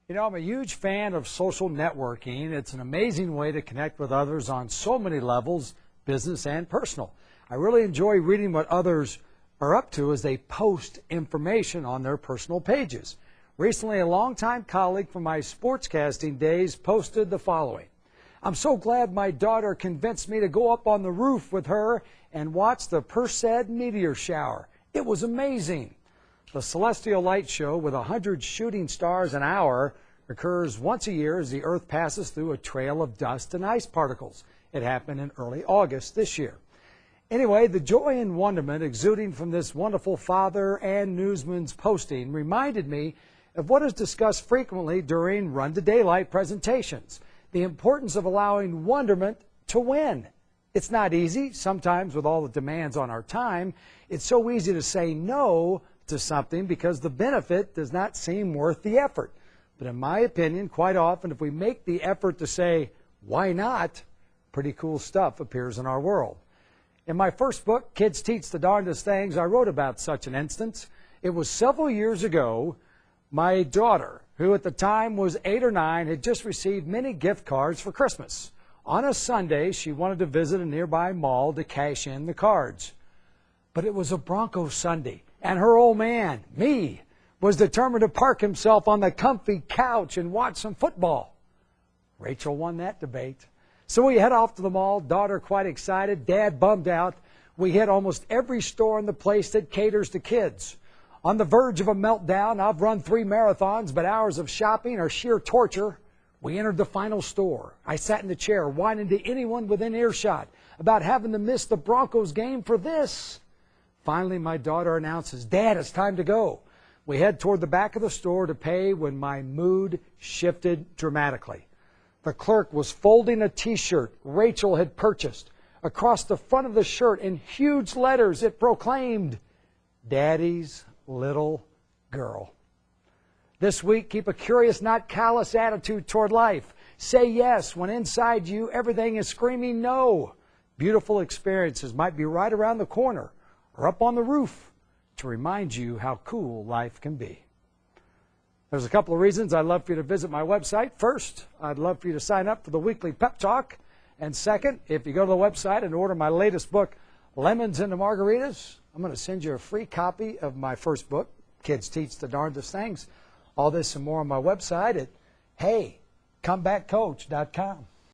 You know, I'm a huge fan of social networking. It's an amazing way to connect with others on so many levels, business and personal. I really enjoy reading what others are up to as they post information on their personal pages. Recently, a longtime colleague from my sportscasting days posted the following. I'm so glad my daughter convinced me to go up on the roof with her and watch the Perseid meteor shower. It was amazing. The celestial light show with 100 shooting stars an hour occurs once a year as the Earth passes through a trail of dust and ice particles. It happened in early August this year. Anyway, the joy and wonderment exuding from this wonderful father and newsman's posting reminded me of what is discussed frequently during Run to Daylight presentations, the importance of allowing wonderment to win. It's not easy. Sometimes with all the demands on our time, it's so easy to say no to something because the benefit does not seem worth the effort. But in my opinion, quite often, if we make the effort to say, why not, pretty cool stuff appears in our world. In my first book, Kids Teach the Darndest Things, I wrote about such an instance. It was several years ago. My daughter, who at the time was 8 or 9, had just received many gift cards for Christmas. On a Sunday, she wanted to visit a nearby mall to cash in the cards. But it was a Broncos Sunday, and her old man, me, was determined to park himself on the comfy couch and watch some football. Rachel won that debate. So we head off to the mall, daughter quite excited, dad bummed out. We hit almost every store in the place that caters to kids. On the verge of a meltdown, I've run 3 marathons, but hours of shopping are sheer torture. We entered the final store. I sat in the chair, whining to anyone within earshot about having to miss the Broncos game for this. Finally, my daughter announces, Dad, it's time to go. We head toward the back of the store to pay when my mood shifted dramatically. The clerk was folding a T-shirt Rachel had purchased. Across the front of the shirt, in huge letters, it proclaimed, Daddy's little girl. This week, keep a curious, not callous attitude toward life. Say yes when inside you everything is screaming no. Beautiful experiences might be right around the corner or up on the roof to remind you how cool life can be. There's a couple of reasons I'd love for you to visit my website. First, I'd love for you to sign up for the weekly pep talk. And second, if you go to the website and order my latest book, Lemons into Margaritas, I'm going to send you a free copy of my first book, Kids Teach the Darndest Things. All this and more on my website at heycomebackcoach.com.